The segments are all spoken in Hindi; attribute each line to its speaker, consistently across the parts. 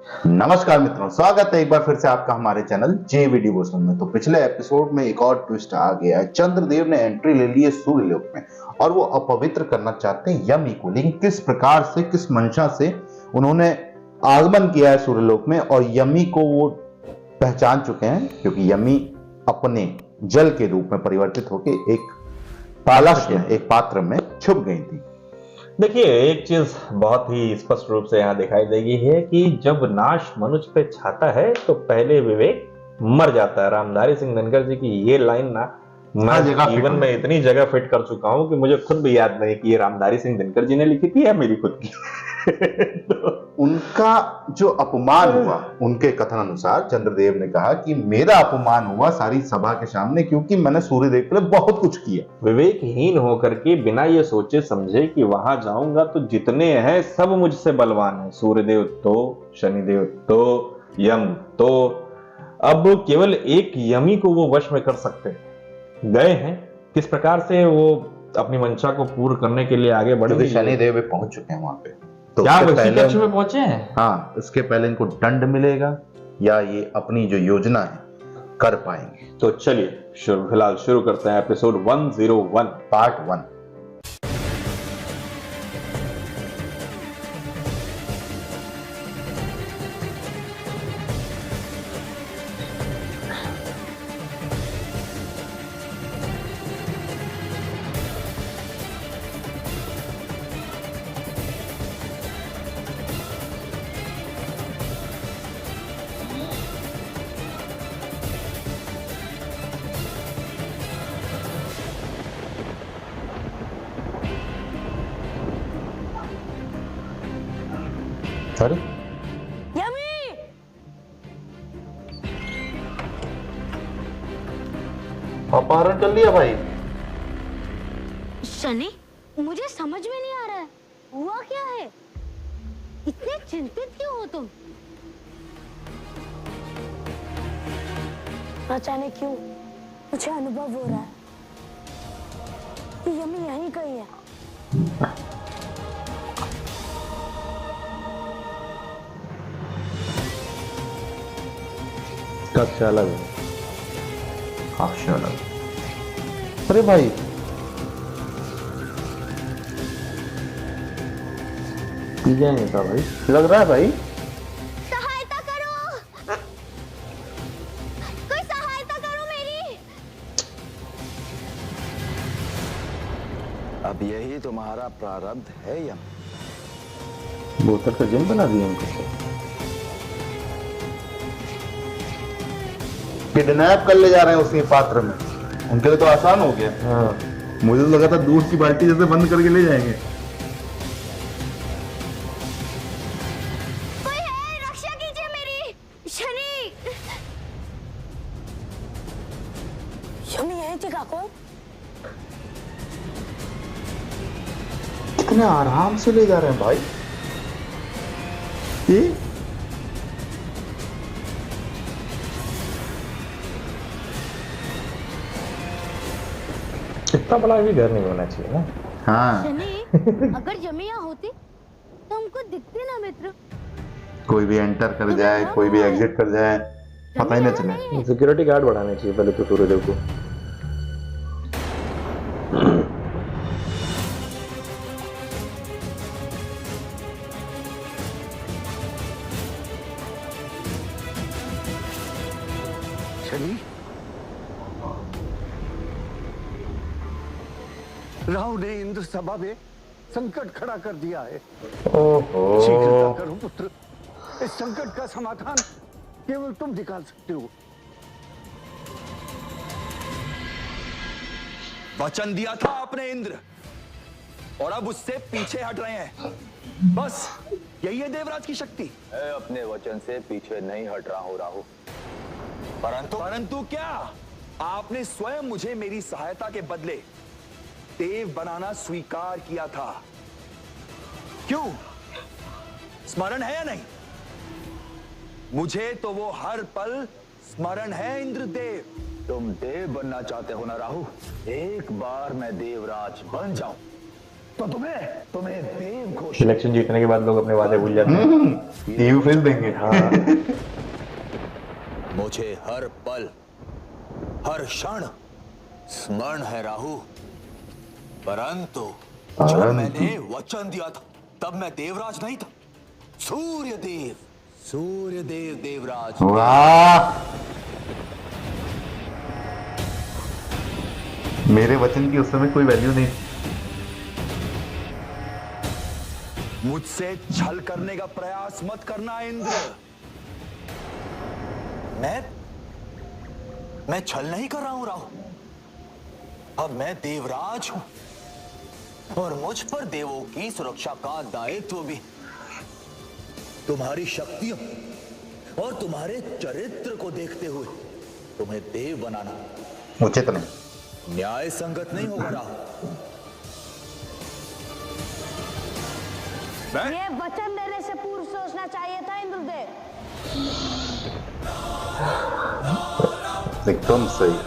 Speaker 1: नमस्कार मित्रों, स्वागत है एक बार फिर से आपका हमारे चैनल जेवी डिवोशन में। तो पिछले एपिसोड में एक और ट्विस्ट आ गया है। चंद्रदेव ने एंट्री ले ली है सूर्यलोक में और वो अपवित्र करना चाहते हैं यमी को। लेकिन किस प्रकार से, किस मंशा से उन्होंने आगमन किया है सूर्यलोक में, और यमी को वो पहचान चुके हैं, क्योंकि यमी अपने जल के रूप में परिवर्तित होकर एक पालस में, एक पात्र में छुप गई थी।
Speaker 2: देखिए, एक चीज बहुत ही स्पष्ट रूप से यहाँ दिखाई देगी है कि जब नाश मनुष्य पे छाता है तो पहले विवेक मर जाता है। रामधारी सिंह दिनकर जी की ये लाइन ना मैं जीवन में इतनी जगह फिट कर चुका हूं कि मुझे खुद भी याद नहीं कि ये रामधारी सिंह दिनकर जी ने लिखी थी या मेरी खुद की।
Speaker 1: तो उनका जो अपमान हुआ, उनके कथन अनुसार चंद्रदेव ने कहा कि मेरा अपमान हुआ सारी सभा के सामने, क्योंकि मैंने सूर्यदेव के लिए बहुत कुछ किया।
Speaker 2: विवेकहीन होकर के बिना ये सोचे समझे कि वहां जाऊंगा तो जितने हैं सब मुझसे बलवान है, सूर्यदेव तो, शनिदेव तो, यम तो, अब केवल एक यमी को वो वश में कर सकते गए हैं। किस प्रकार से वो अपनी मंशा को पूर्ण करने के लिए आगे बढ़े।
Speaker 1: शनिदेव भी पहुंच चुके हैं वहां पे। तो
Speaker 2: क्या वही कक्ष में पहुंचे हैं?
Speaker 1: हाँ, इसके पहले इनको दंड मिलेगा या ये अपनी जो योजना है कर पाएंगे।
Speaker 2: तो चलिए फिलहाल शुरू करते हैं एपिसोड 101
Speaker 1: पार्ट 1।
Speaker 3: अरे
Speaker 4: यमी!
Speaker 1: अपहरण कर लिया भाई।
Speaker 4: शनि, मुझे समझ में नहीं आ रहा है, हुआ क्या है? इतने चिंतित क्यों हो तुम? न जाने क्यों मुझे अनुभव हो रहा है कि यमी यहीं कहीं है।
Speaker 2: कक्ष अलग है।
Speaker 1: कक्ष अलग। अरे भाई,
Speaker 2: पीछे नहीं था भाई,
Speaker 1: लग रहा है भाई।
Speaker 4: सहायता करो, कोई सहायता करो मेरी।
Speaker 3: अब यही तुम्हारा प्रारब्ध है यम।
Speaker 2: बोतल का जिन बना दिया उनको।
Speaker 1: किडनैप कर ले जा रहे हैं उसी पात्र में। उनके लिए तो आसान हो गया।
Speaker 2: हाँ।
Speaker 1: मुझे तो लगा था दूध की बाल्टी जैसे बंद करके ले जाएंगे।
Speaker 4: कोई है, रक्षा कीजिए मेरी। शनि! यमी यहीं थी काको।
Speaker 1: कितने आराम से ले जा रहे हैं भाई। ये
Speaker 2: इतना बड़ा भी घर नहीं होना चाहिए ना।
Speaker 1: हाँ,
Speaker 4: शनि, अगर यमी यहाँ होती तो हमको दिखती ना मित्र।
Speaker 1: कोई भी एंटर कर जाए, कोई भी एग्जिट कर जाए, पता ही ना चले।
Speaker 2: सिक्योरिटी गार्ड बढ़ाने चाहिए पहले तो सूर्यदेव को।
Speaker 3: शनि, राहु ने इंद्र सभा में संकट खड़ा कर दिया है। शीघ्रता करो पुत्र, इस संकट का समाधान केवल तुम निकाल सकते हो।
Speaker 5: वचन दिया था आपने इंद्र, और अब उससे पीछे हट रहे हैं। बस यही है देवराज की शक्ति।
Speaker 6: मैं अपने वचन से पीछे नहीं हट रहा हूं राहु।
Speaker 5: परंतु क्या आपने स्वयं मुझे मेरी सहायता के बदले देव बनाना स्वीकार किया था? क्यों, स्मरण है या नहीं? मुझे तो वो हर पल स्मरण है इंद्रदेव।
Speaker 6: तुम देव बनना चाहते हो ना राहु? एक बार मैं देवराज बन जाऊं,
Speaker 5: तो तुम्हें देव घोषित
Speaker 2: इलेक्शन जीतने के बाद लोग अपने वादे भूल जाते हैं।
Speaker 1: टीवी फेल देंगे।
Speaker 2: हाँ।
Speaker 6: मुझे हर पल हर क्षण स्मरण है राहु, परंतु जब मैंने वचन दिया था तब मैं देवराज नहीं था, सूर्यदेव देवराज।
Speaker 1: वाह, मेरे वचन की उस समय कोई वैल्यू नहीं थी।
Speaker 5: मुझसे छल करने का प्रयास मत करना इंद्र।
Speaker 6: मैं छल नहीं कर रहा हूं राहु। अब मैं देवराज हूं और मुझ पर देवों की सुरक्षा का दायित्व भी। तुम्हारी शक्तियों और तुम्हारे चरित्र को देखते हुए तुम्हें देव बनाना
Speaker 1: उचित नहीं,
Speaker 6: न्याय संगत नहीं होगा राहु।
Speaker 4: ये वचन देने से पूर्व सोचना चाहिए था इंद्रदेव।
Speaker 1: एकदम सही।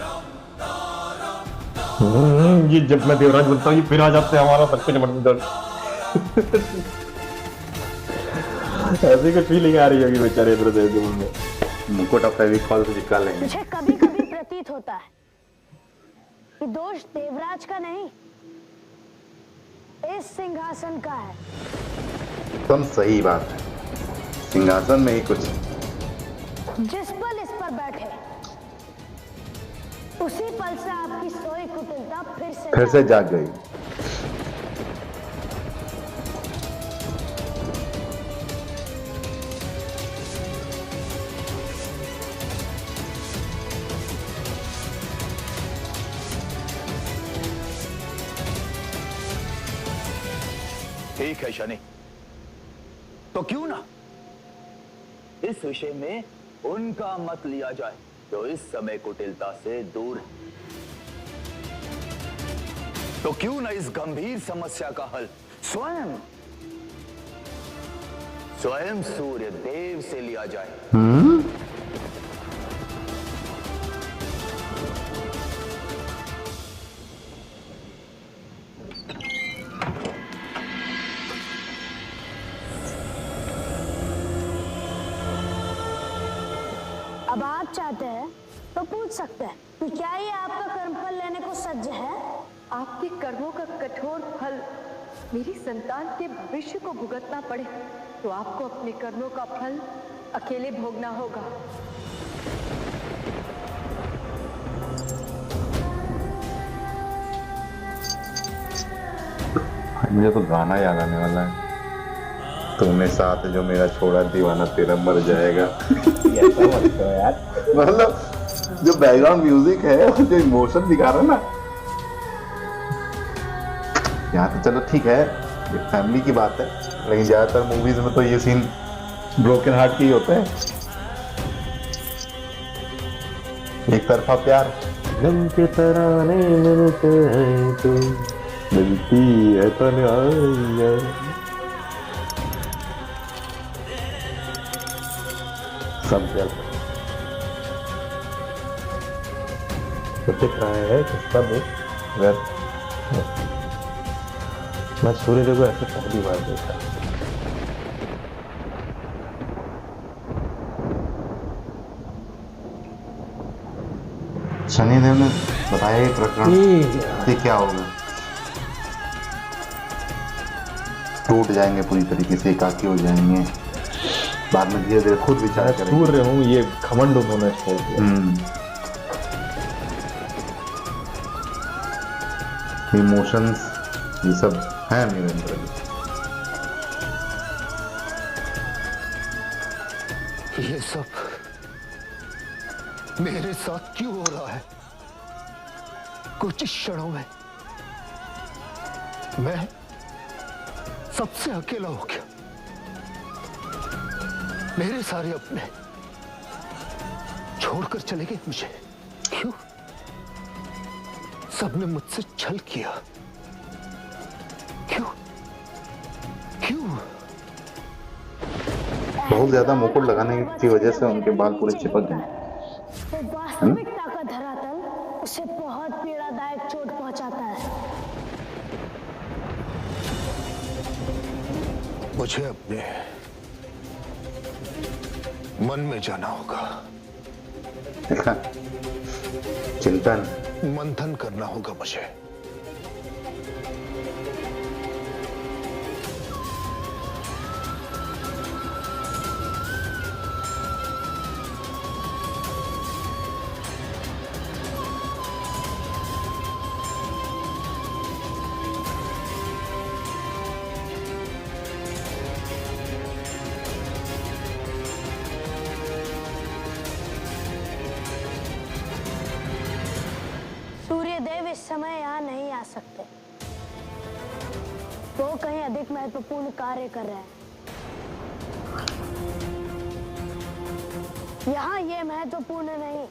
Speaker 2: ये जब मैं देवराज बनता हूँ ये फिर आ जाते हैं हमारा सब कुछ मंडल। ऐसी कुछ फीलिंग आ रही होगी बेचारे इंद्रदेव के मन में।
Speaker 1: मुकुट अब फेविकॉल से चिपका लेंगे।
Speaker 4: मुझे कभी कभी प्रतीत होता है कि दोष देवराज का नहीं, इस सिंहासन का है।
Speaker 1: एकदम सही बात है, सिंहासन में ही कुछ।
Speaker 4: जिस पल इस पर बैठे उसी पल से आपकी सोई कुटिलता फिर से
Speaker 1: जाग गई।
Speaker 5: ठीक है शनि, तो क्यों ना
Speaker 6: इस विषय में उनका मत लिया जाए जो इस समय कुटिलता से दूर है।
Speaker 5: तो क्यों ना इस गंभीर समस्या का हल स्वयं सूर्य देव से लिया जाए।
Speaker 4: अब आप चाहते हैं तो पूछ सकते हैं कि क्या ये आपका कर्मफल लेने को सज्ज है?
Speaker 7: आपके कर्मों का कठोर फल मेरी संतान के भविष्य को भुगतना पड़े तो आपको अपने कर्मों का फल अकेले भोगना होगा।
Speaker 1: मुझे तो गाना याद आने वाला है, तूने साथ जो मेरा छोड़ा दीवाना तेरा मर जाएगा।
Speaker 2: यार
Speaker 1: मतलब जो बैकग्राउंड म्यूजिक है और जो इमोशन दिखा रहा है ना, यहाँ तो चलो ठीक है ये फैमिली की बात है, लेकिन ज्यादातर मूवीज में तो ये सीन ब्रोकन हार्ट की ही होता है। एक तरफा प्यार,
Speaker 2: गम के तराने मिलते हैं तो मिलती है तन्हाइयाँ। सब जल तो दिख रहा है कि सब व्यर्थ है। मैं सूर्यदेव को ऐसे पहली बार देखा।
Speaker 1: शनिदेव ने बताया ये प्रकरण ये क्या होगा, टूट जाएंगे पूरी तरीके से, एकाकी हो जाएंगे, बाद में धीरे धीरे खुद विचार करेंगे।
Speaker 2: सूर्य हूँ ये घमंड उन्होंने छोड़ दिया।
Speaker 1: इमोशंस ये सब है मेरे अंदर।
Speaker 3: ये सब मेरे साथ क्यों हो रहा है? कुछ क्षणों में मैं सबसे अकेला हो गया। मेरे सारे अपने छोड़कर चले गए मुझे। क्यों? सबने मुझसे छल किया। क्यों? क्यों?
Speaker 1: बहुत ज्यादा मुकुट लगाने की वजह से उनके बाल पूरे चिपक गए।
Speaker 4: तो वास्तविकता का धरातल उसे बहुत पीड़ादायक चोट पहुंचाता है।
Speaker 6: मुझे अपने मन में जाना होगा,
Speaker 1: चिंतन।
Speaker 6: मंथन करना होगा मुझे।
Speaker 4: सूर्यदेव इस समय यहाँ नहीं आ सकते। वो कहीं अधिक महत्वपूर्ण कार्य कर रहे हैं। यहाँ ये महत्वपूर्ण नहीं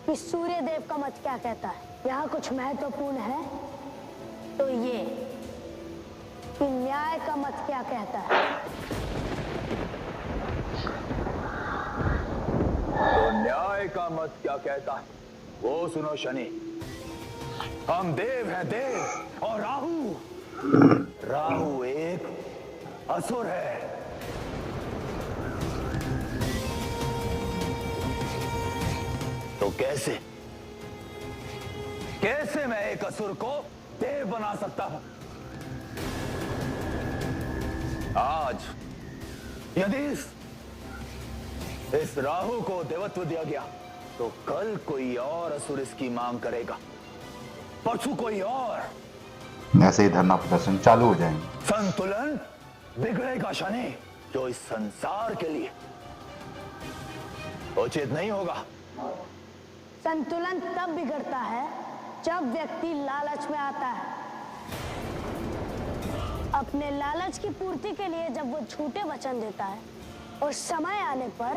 Speaker 4: कि सूर्यदेव का मत क्या कहता है। यहाँ कुछ महत्वपूर्ण है तो ये कि न्याय का मत क्या कहता है।
Speaker 5: तो न्याय का मत क्या कहता है वो सुनो शनि। हम देव हैं, देव, और राहु एक असुर है। तो कैसे मैं एक असुर को देव बना सकता हूं? आज यदि इस राहु को देवत्व दिया गया तो कल कोई और असुर इसकी मांग करेगा, परसों कोई और।
Speaker 1: ऐसे ही धरना प्रदर्शन चालू हो जाएंगे।
Speaker 5: संतुलन बिगड़ेगा शनि, जो इस संसार के लिए उचित नहीं होगा।
Speaker 4: संतुलन तब बिगड़ता है जब व्यक्ति लालच में आता है। अपने लालच की पूर्ति के लिए जब वो झूठे वचन देता है और समय आने पर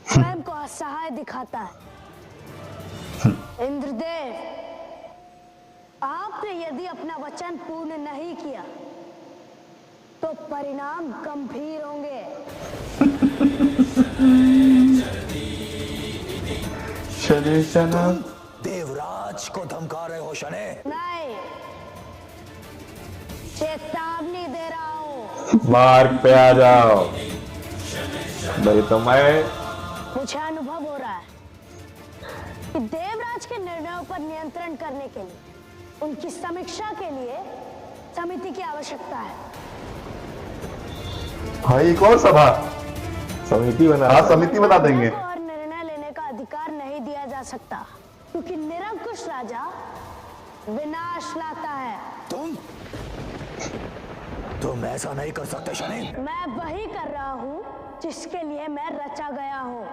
Speaker 4: स्वयं को असहाय दिखाता है। इंद्रदेव, आपने यदि अपना वचन पूर्ण नहीं किया तो परिणाम गंभीर होंगे।
Speaker 5: देवराज को धमका रहे हो शनि?
Speaker 4: नहीं, चेतावनी दे रहा हूं।
Speaker 2: मार्ग पे आ जाओ। नहीं तो मैं
Speaker 4: मुझे अनुभव हो रहा है कि देवराज के निर्णयों पर नियंत्रण करने के लिए, उनकी समीक्षा के लिए समिति की आवश्यकता है।
Speaker 1: हाँ, एक और सभा,
Speaker 2: समिति बना।
Speaker 1: हाँ, समिति बना देंगे।
Speaker 4: और निर्णय लेने का अधिकार नहीं दिया जा सकता, क्योंकि निरंकुश राजा विनाश लाता है।
Speaker 5: तुम ऐसा नहीं कर सकते शनि।
Speaker 4: मैं वही कर रहा हूँ जिसके लिए मैं रचा गया हूँ।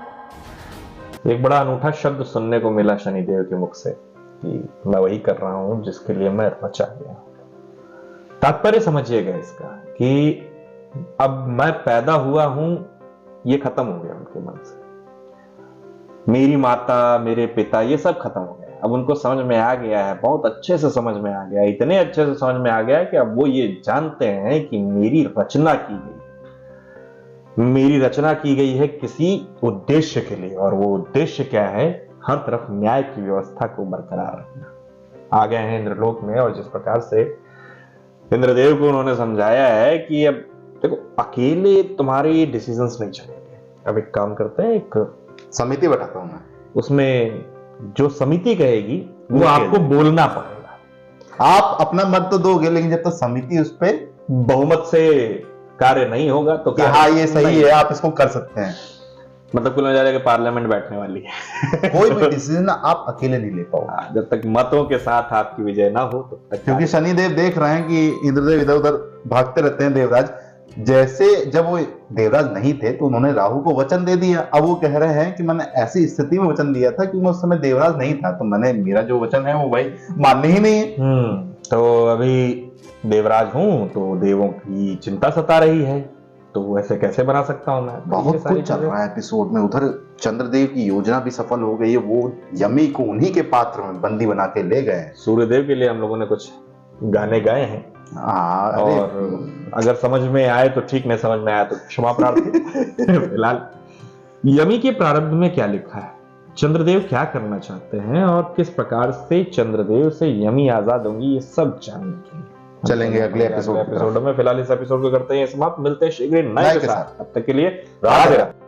Speaker 2: एक बड़ा अनूठा शब्द सुनने को मिला शनिदेव के मुख से कि मैं वही कर रहा हूं जिसके लिए मैं रचा गया। तात्पर्य समझिएगा इसका कि अब मैं पैदा हुआ हूं, ये खत्म हो गया उनके मन से। मेरी माता, मेरे पिता, ये सब खत्म हो गया। अब उनको समझ में आ गया है, बहुत अच्छे से समझ में आ गया, इतने अच्छे से समझ में आ गया है कि अब वो ये जानते हैं कि मेरी रचना की गई है किसी उद्देश्य के लिए, और वो उद्देश्य क्या है? हर तरफ न्याय की व्यवस्था को बरकरार रखना। आ गए हैं इंद्रलोक में, और जिस प्रकार से इंद्रदेव को उन्होंने समझाया है कि अब देखो, अकेले तुम्हारे डिसीजंस नहीं चलेंगे। अब एक काम करते हैं, एक
Speaker 1: समिति बैठाता हूं मैं,
Speaker 2: उसमें जो समिति कहेगी वो आपको बोलना पड़ेगा।
Speaker 1: आप अपना मत तो दोगे, लेकिन जब तक समिति उस पर
Speaker 2: बहुमत से कार्य नहीं होगा तो
Speaker 1: हाँ ये सही है, आप इसको कर सकते हैं।
Speaker 2: मतलब कुल मिला के पार्लियामेंट बैठने वाली है।
Speaker 1: कोई भी डिसीजन आप अकेले नहीं ले पाओगे
Speaker 2: जब तक मतों के साथ आपकी विजय ना हो तब तक।
Speaker 1: क्योंकि शनिदेव देख रहे हैं कि इंद्रदेव इधर उधर भागते रहते हैं। देवराज जैसे जब वो देवराज नहीं थे तो उन्होंने राहु को वचन दे दिया। अब वो कह रहे हैं कि मैंने ऐसी स्थिति में वचन दिया था कि मैं उस समय देवराज नहीं था, तो मैंने मेरा जो वचन है वो भाई मानने ही नहीं है।
Speaker 2: तो अभी देवराज हूं तो देवों की चिंता सता रही है, तो ऐसे कैसे बना सकता हूं मैं?
Speaker 1: बहुत कुछ चल रहा है एपिसोड में। उधर चंद्रदेव की योजना भी सफल हो गई है, वो यमी को उन्हीं के पात्र में बंदी बना के ले गए।
Speaker 2: सूर्यदेव के लिए हम लोगों ने कुछ गाने गाए हैं, और अगर समझ में आए तो ठीक, नहीं समझ में आया तो क्षमा प्रार्थी। फिलहाल यमी के प्रारब्ध में क्या लिखा है, चंद्रदेव क्या करना चाहते हैं, और किस प्रकार से चंद्रदेव से यमी आजाद होंगी, ये सब जानने के लिए
Speaker 1: चलेंगे अगले एपिसोड
Speaker 2: में। फिलहाल इस एपिसोड को करते हैं समाप्त, मिलते हैं शीघ्र नए
Speaker 1: नए
Speaker 2: के
Speaker 1: के
Speaker 2: साथ। तब तक के लिए राधे राधे।